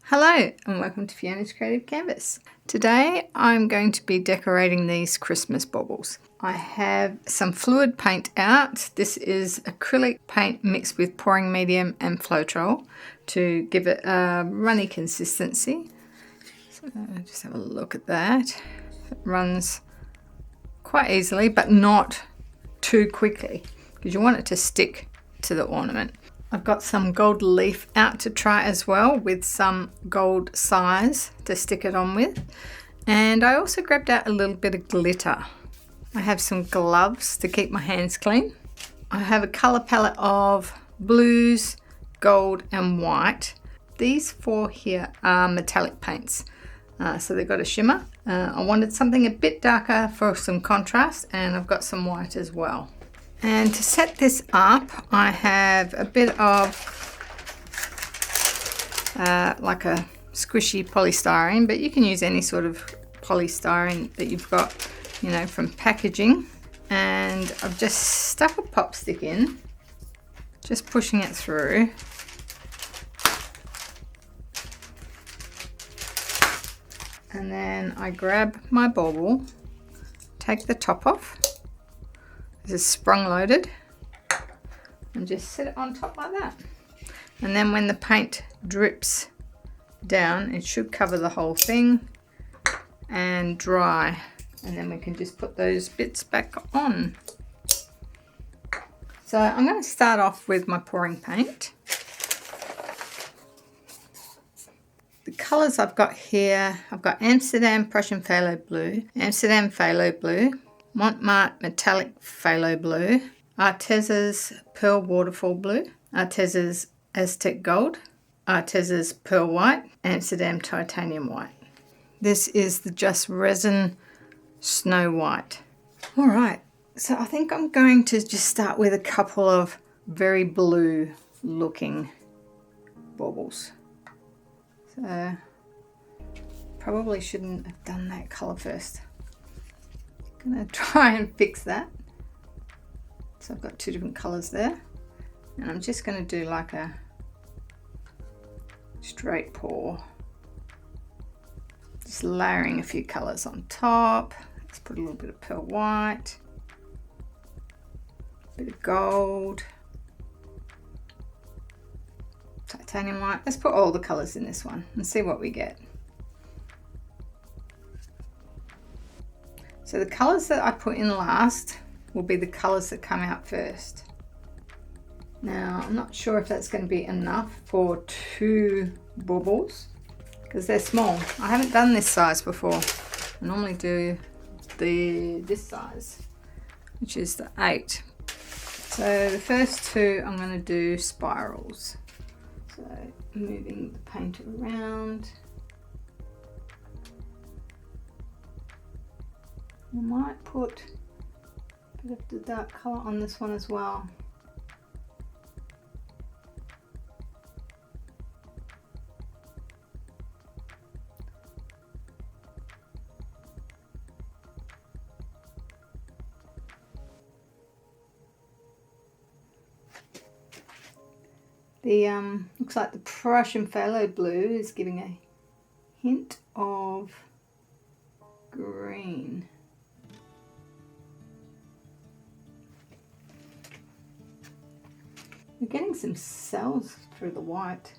Hello and welcome to Fiona's Creative Canvas. Today I'm going to be decorating these Christmas baubles. I have some fluid paint out. This is acrylic paint mixed with pouring medium and Floetrol to give it a runny consistency. So just have a look at that. It runs quite easily but not too quickly because you want it to stick to the ornament. I've got some gold leaf out to try as well with some gold size to stick it on with. And I also grabbed out a little bit of glitter. I have some gloves to keep my hands clean. I have a colour palette of blues, gold and white. These four here are metallic paints. So they've got a shimmer. I wanted something a bit darker for some contrast, and I've got some white as well. And to set this up, I have a bit of like a squishy polystyrene, but you can use any sort of polystyrene that you've got, you know, from packaging. And I've just stuck a pop stick in, just pushing it through. And then I grab my bauble, take the top off. This is sprung loaded, and just set it on top like that. And then when the paint drips down, it should cover the whole thing and dry. And then we can just put those bits back on. So I'm going to start off with my pouring paint. The colours I've got here, I've got Amsterdam Prussian Phthalo blue, Amsterdam Phthalo blue, Mont metallic phthalo blue, Arteza's pearl waterfall blue, Arteza's Aztec gold, Arteza's pearl white, Amsterdam titanium white. This is the Just Resin Snow White. All right, so I think I'm going to just start with a couple of very blue looking baubles. So probably shouldn't have done that colour first. I'm going to try and fix that. So I've got two different colours there, and I'm just going to do like a straight pour, just layering a few colours on top. Let's put a little bit of pearl white, a bit of gold, titanium white. Let's put all the colours in this one and see what we get. So the colours that I put in last will be the colours that come out first. Now, I'm not sure if that's going to be enough for two baubles because they're small. I haven't done this size before. I normally do this size, which is the 8. So the first two I'm going to do spirals. So moving the paint around. I might put a bit of the dark colour on this one as well. The looks like the Prussian Phthalo blue is giving a hint of green. We're getting some cells through the white.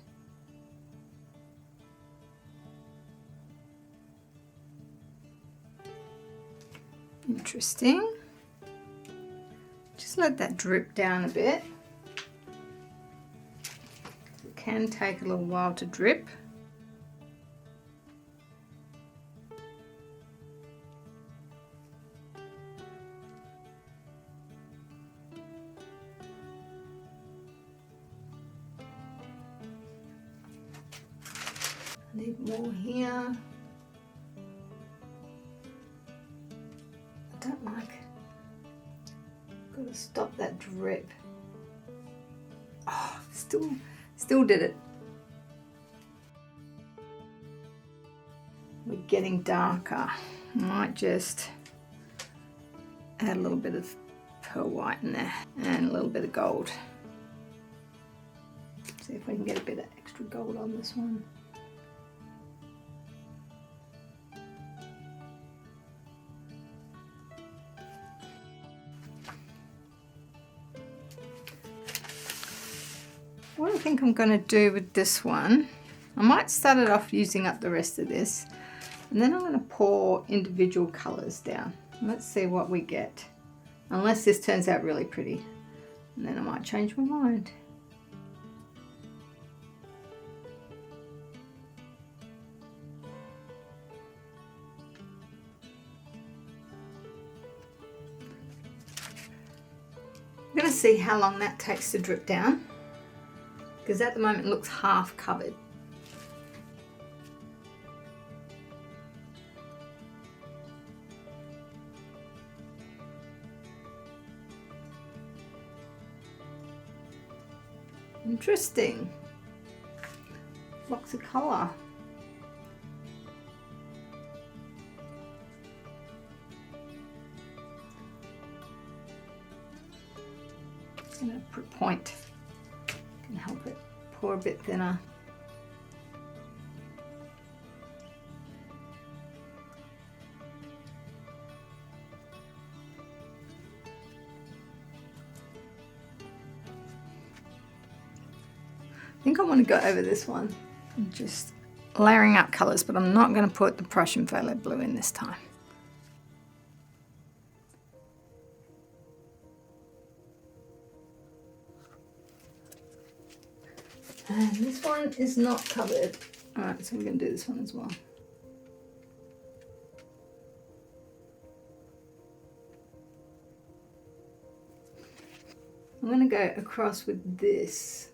Interesting. Just let that drip down a bit. It can take a little while to drip. Need more here. I don't like. Got to stop that drip. Oh, still did it. We're getting darker. Might just add a little bit of pearl white in there and a little bit of gold. See if we can get a bit of extra gold on this one. What I think I'm going to do with this one, I might start it off using up the rest of this, and then I'm going to pour individual colours down. Let's see what we get, unless this turns out really pretty, and then I might change my mind. I'm going to see how long that takes to drip down, because at the moment it looks half covered. Interesting. Lots of colour. I'm going to put a point, can help it pour a bit thinner. I think I want to go over this one and just layering up colours, but I'm not going to put the Prussian Phthalo blue in this time. And this one is not covered. Alright, so we're going to do this one as well. I'm going to go across with this.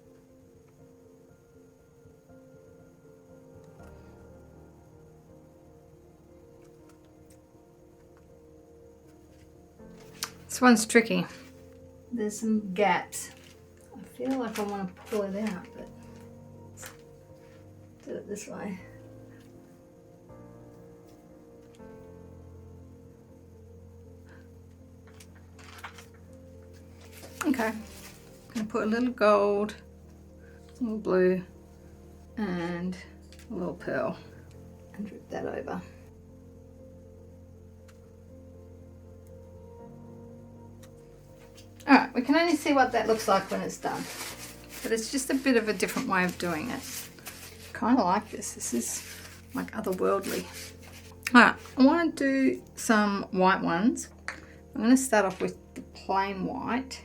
This one's tricky. There's some gaps. I feel like I want to pull it out, but do it this way. Okay, I'm going to put a little gold, a little blue, and a little pearl, and drip that over. Alright, we can only see what that looks like when it's done, but it's just a bit of a different way of doing it. Kind of like this. This is like otherworldly. Alright, I want to do some white ones. I'm going to start off with the plain white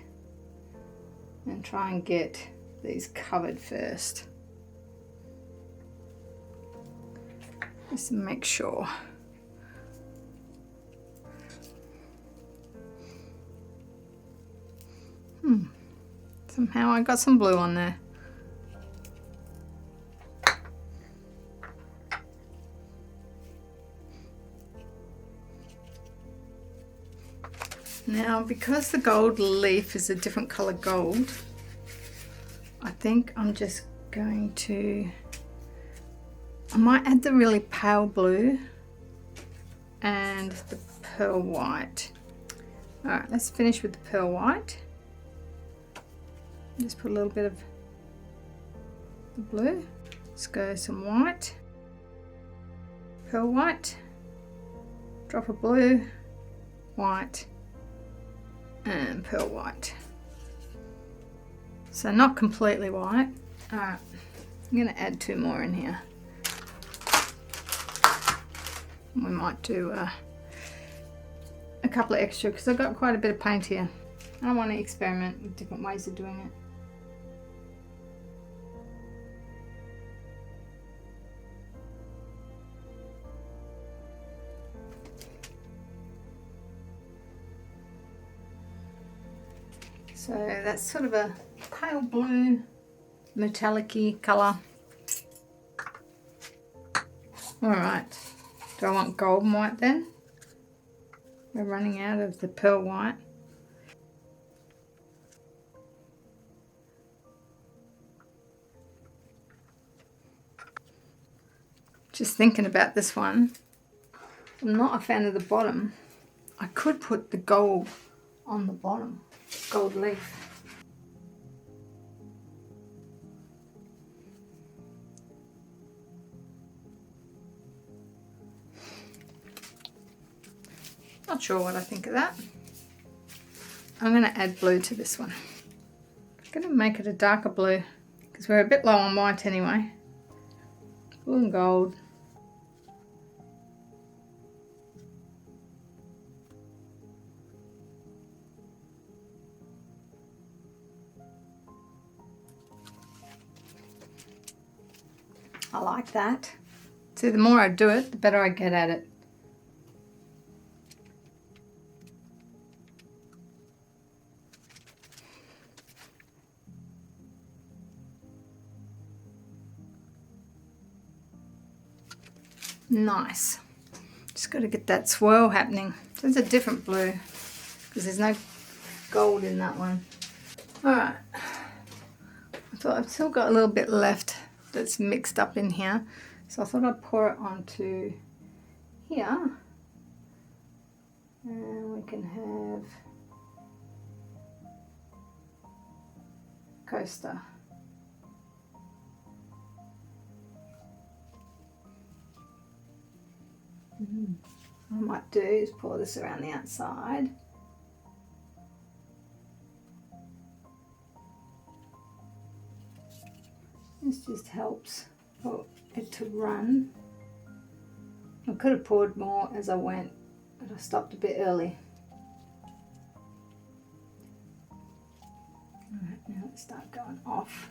and try and get these covered first. Just to make sure. Somehow I got some blue on there. Now, because the gold leaf is a different colour gold, I think I'm just going to, I might add the really pale blue and the pearl white. Alright, let's finish with the pearl white. Just put a little bit of the blue. Let's go some white, pearl white, drop of blue, white, and pearl white. So not completely white. Alright, I'm going to add two more in here. We might do a couple of extra because I've got quite a bit of paint here. I want to experiment with different ways of doing it. So that's sort of a pale blue, metallic-y colour. Alright, do I want gold and white then? We're running out of the pearl white. Just thinking about this one, I'm not a fan of the bottom. I could put the gold on the bottom, gold leaf. Not sure what I think of that. I'm going to add blue to this one. I'm going to make it a darker blue because we're a bit low on white anyway. Blue and gold. I like that. See, the more I do it, the better I get at it. Nice. Just got to get that swirl happening. So it's a different blue because there's no gold in that one. Alright. I thought I've still got a little bit left that's mixed up in here. So I thought I'd pour it onto here. And we can have coaster. What I might do is pour this around the outside. This just helps for it to run. I could have poured more as I went, but I stopped a bit early. Alright, now let's start going off.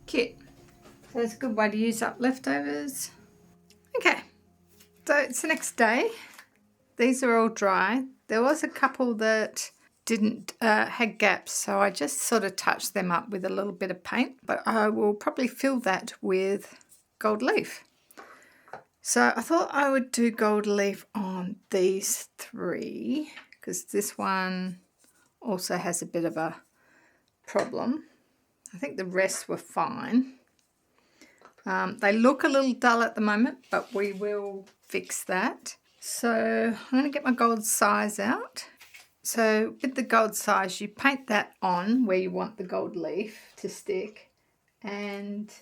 Cute. So that's a good way to use up leftovers. Okay, so it's the next day. These are all dry. There was a couple that didn't had gaps, so I just sort of touched them up with a little bit of paint, but I will probably fill that with gold leaf. So I thought I would do gold leaf on these three because this one also has a bit of a problem. I think the rest were fine. They look a little dull at the moment, but we will fix that. So I'm going to get my gold size out. So with the gold size, you paint that on where you want the gold leaf to stick and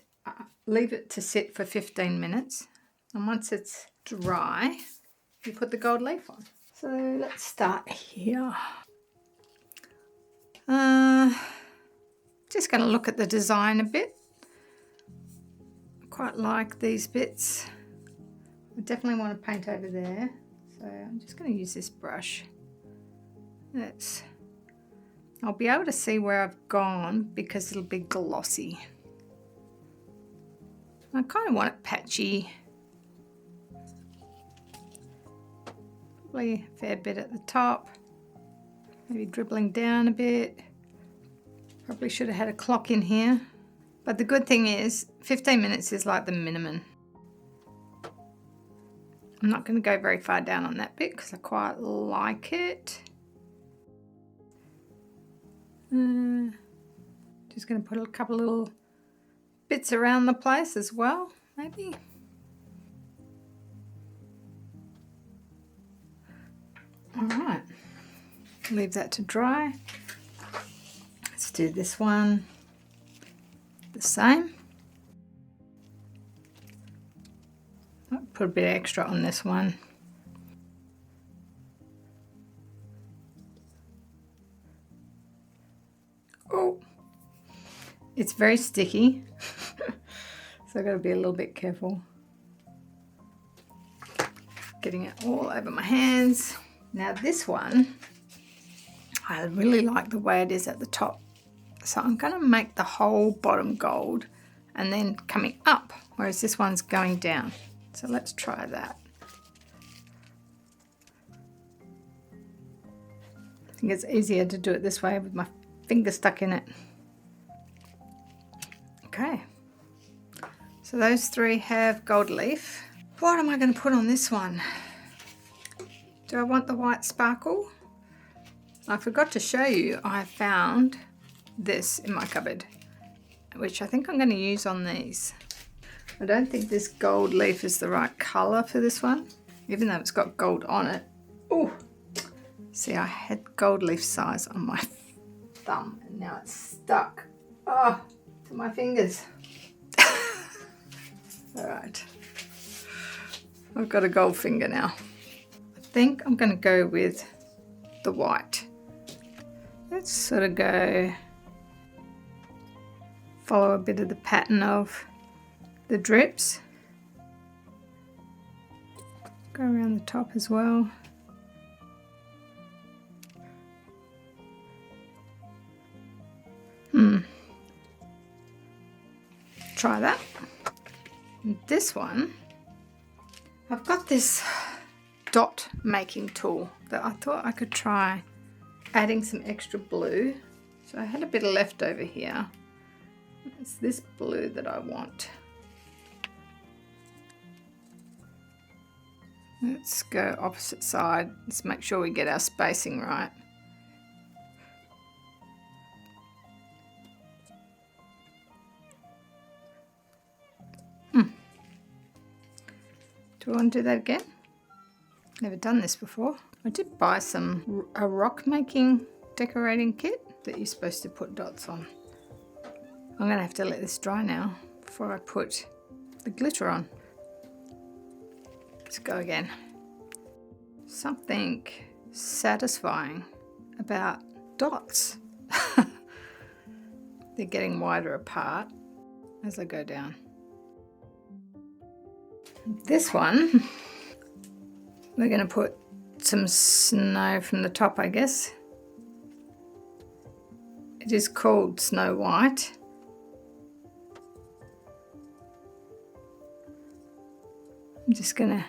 leave it to sit for 15 minutes. And once it's dry, you put the gold leaf on. So let's start here. Just going to look at the design a bit. I quite like these bits. I definitely want to paint over there. So I'm just going to use this brush. I'll be able to see where I've gone because it'll be glossy. I kind of want it patchy. Probably a fair bit at the top. Maybe dribbling down a bit. Probably should have had a clock in here. But the good thing is 15 minutes is like the minimum. I'm not going to go very far down on that bit because I quite like it. Just going to put a couple little bits around the place as well, maybe. Alright, leave that to dry. Let's do this one the same. I'll put a bit extra on this one. Oh, it's very sticky, so I've got to be a little bit careful. Getting it all over my hands. Now this one, I really like the way it is at the top. So I'm going to make the whole bottom gold and then coming up, whereas this one's going down. So let's try that. I think it's easier to do it this way with my finger stuck in it. Okay, so those three have gold leaf. What am I going to put on this one? Do I want the white sparkle? I forgot to show you, I found this in my cupboard, which I think I'm going to use on these. I don't think this gold leaf is the right colour for this one, even though it's got gold on it. Oh, see, I had gold leaf size on my thumb and now it's stuck to my fingers. All right. I've got a gold finger now. I think I'm going to go with the white. Let's sort of go follow a bit of the pattern of the drips. Go around the top as well. Try that. And this one, I've got this dot making tool that I thought I could try adding some extra blue. So I had a bit of leftover here. It's this blue that I want. Let's go opposite side. Let's make sure we get our spacing right. Do I want to do that again? Never done this before. I did buy a rock making decorating kit that you're supposed to put dots on. I'm going to have to let this dry now before I put the glitter on. Let's go again. Something satisfying about dots. They're getting wider apart as I go down. This one, we're going to put some snow from the top, I guess. It is called Snow White. I'm just going to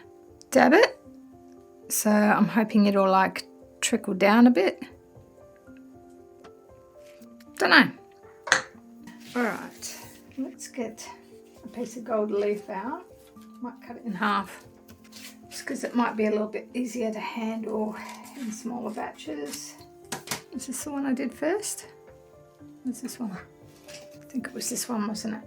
dab it. So I'm hoping it'll like trickle down a bit. Don't know. All right, let's get a piece of gold leaf out. Might cut it in half just because it might be a little bit easier to handle in smaller batches. Is this the one I did first? What's this one? I think it was this one, wasn't it?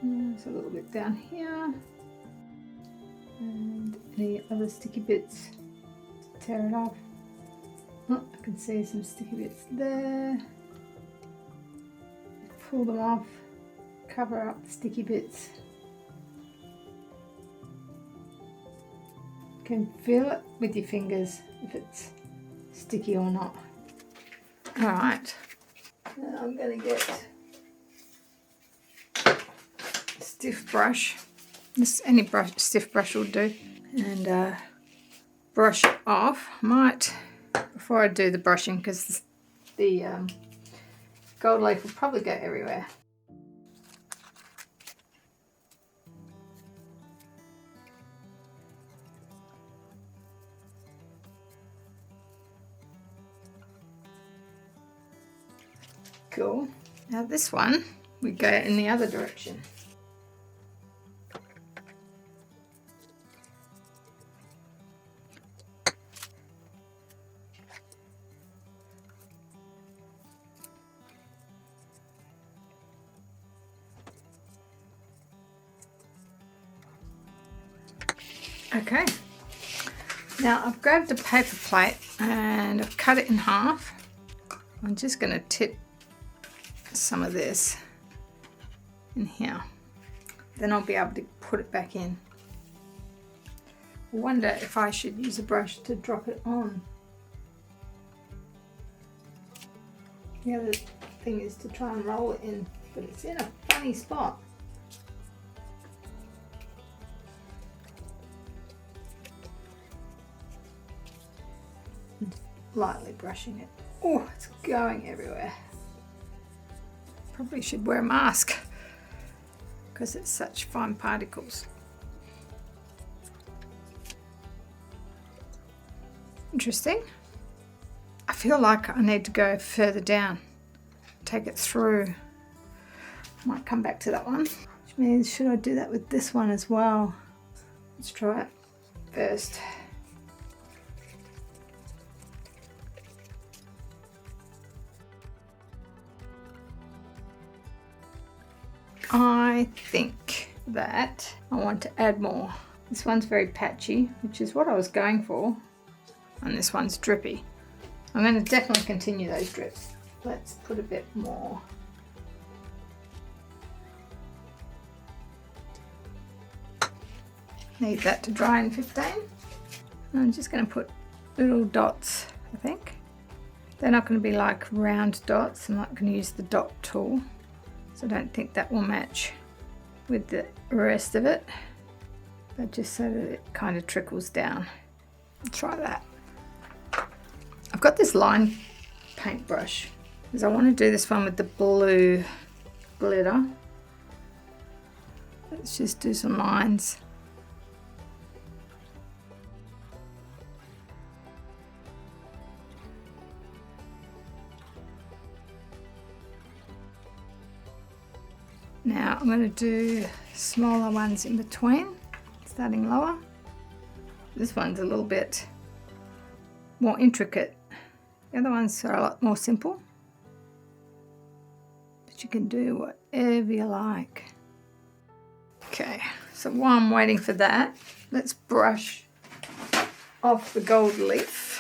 There's a little bit down here, and any other sticky bits, tear it off. Oh, I can see some sticky bits there. Pull them off, cover up the sticky bits. You can feel it with your fingers if it's sticky or not. Alright, now I'm going to get stiff brush. Any stiff brush will do, and brush it off. Might, before I do the brushing, because the gold leaf will probably go everywhere. Cool. Now this one, we go in the other direction. Okay, now I've grabbed a paper plate and I've cut it in half. I'm just going to tip some of this in here. Then I'll be able to put it back in. I wonder if I should use a brush to drop it on. The other thing is to try and roll it in, but it's in a funny spot. Lightly brushing it. Oh, it's going everywhere. Probably should wear a mask because it's such fine particles. Interesting. I feel like I need to go further down, take it through. Might come back to that one, which means should I do that with this one as well? Let's try it first. I think that I want to add more. This one's very patchy, which is what I was going for, and this one's drippy. I'm going to definitely continue those drips. Let's put a bit more. Need that to dry in 15. I'm just going to put little dots, I think. They're not going to be like round dots. I'm not going to use the dot tool, so I don't think that will match with the rest of it, but just so that it kind of trickles down. Try that. I've got this line paintbrush because I want to do this one with the blue glitter. Let's just do some lines. Now I'm going to do smaller ones in between, starting lower. This one's a little bit more intricate. The other ones are a lot more simple. But you can do whatever you like. Okay, so while I'm waiting for that, let's brush off the gold leaf.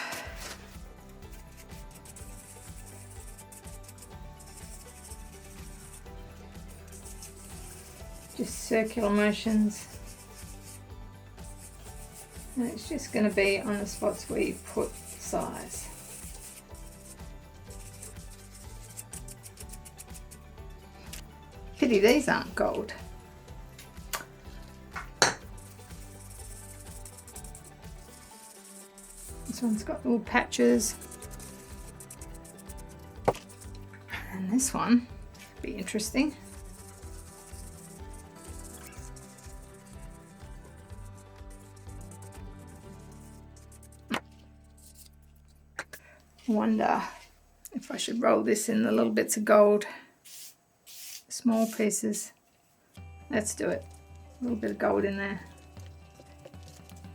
Just circular motions. And it's just going to be on the spots where you put size. Pity these aren't gold. This one's got little patches. And this one would be interesting. I wonder if I should roll this in the little bits of gold, small pieces. Let's do it. A little bit of gold in there.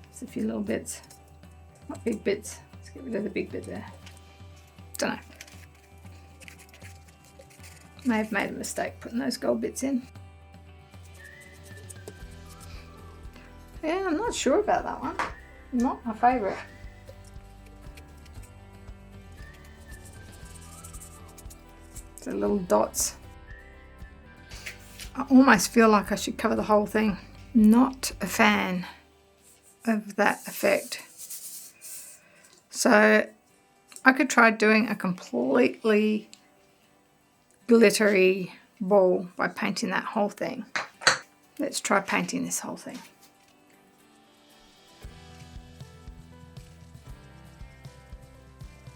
Just a few little bits, not big bits. Let's get rid of the big bit there. Don't know. May have made a mistake putting those gold bits in. Yeah, I'm not sure about that one. Not my favourite. The little dots. I almost feel like I should cover the whole thing. Not a fan of that effect. So I could try doing a completely glittery ball by painting that whole thing. Let's try painting this whole thing.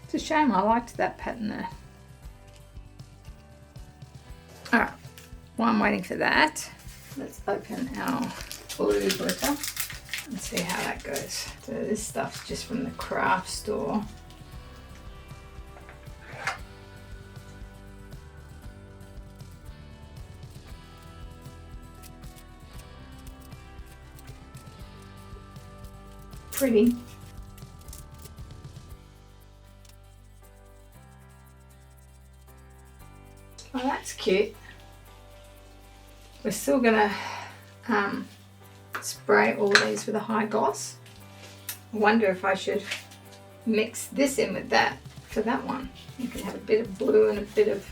It's a shame, I liked that pattern there. Alright, while I'm waiting for that, let's open our blue glitter and see how that goes. So this stuff's just from the craft store. Pretty. Oh, that's cute. We're still gonna spray all these with a high gloss. I wonder if I should mix this in with that for that one. You can have a bit of blue and a bit of...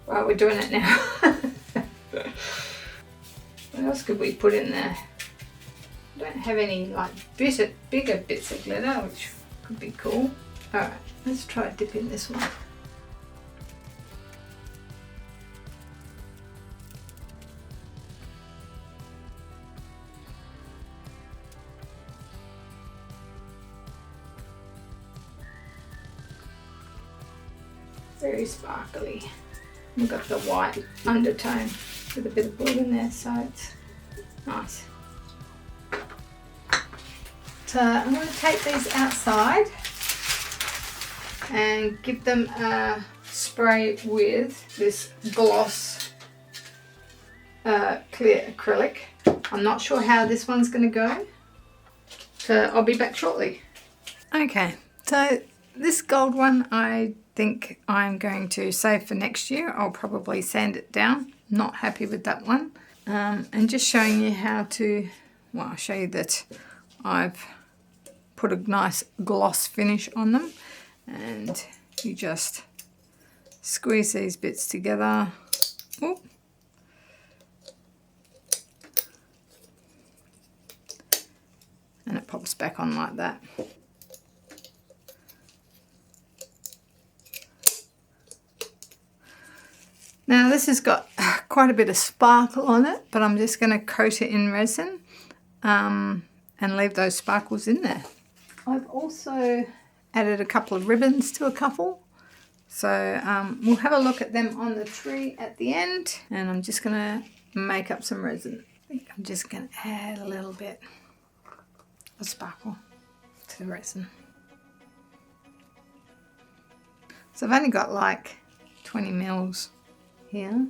Well, we're doing it now. What else could we put in there? I don't have any like bigger bits of glitter, which could be cool. Alright, let's try dipping this one. Very sparkly. We've got the white undertone with a bit of blue in there, so it's nice. So I'm going to take these outside and give them a spray with this gloss clear acrylic. I'm not sure how this one's going to go, so I'll be back shortly. Okay, so This gold one I think I'm going to save for next year. I'll probably sand it down. Not happy with that one. And just showing you how to, well, I'll show you that I've put a nice gloss finish on them, and you just squeeze these bits together. Ooh. And it pops back on like that. Now this has got quite a bit of sparkle on it, but I'm just going to coat it in resin and leave those sparkles in there. I've also added a couple of ribbons to a couple. So we'll have a look at them on the tree at the end. And I'm just going to make up some resin. I think I'm just going to add a little bit of sparkle to the resin. So I've only got like 20 mils here,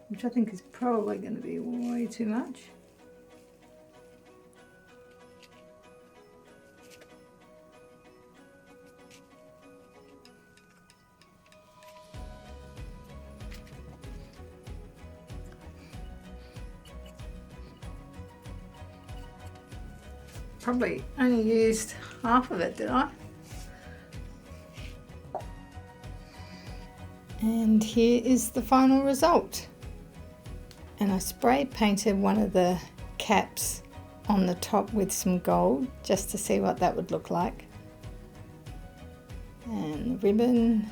which I think is probably going to be way too much. Probably only used half of it, did I? And here is the final result. And I spray painted one of the caps on the top with some gold just to see what that would look like. And the ribbon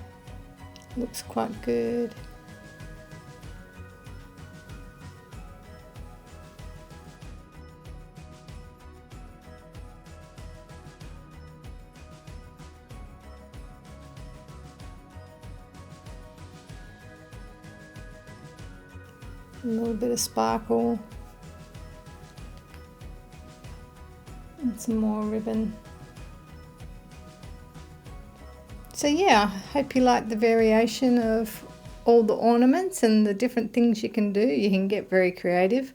looks quite good. A little bit of sparkle and some more ribbon. So yeah, I hope you like the variation of all the ornaments and the different things you can do. You can get very creative.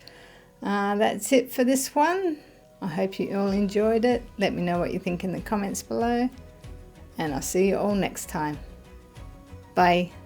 That's it for this one. I hope you all enjoyed it. Let me know what you think in the comments below, and I'll see you all next time. Bye.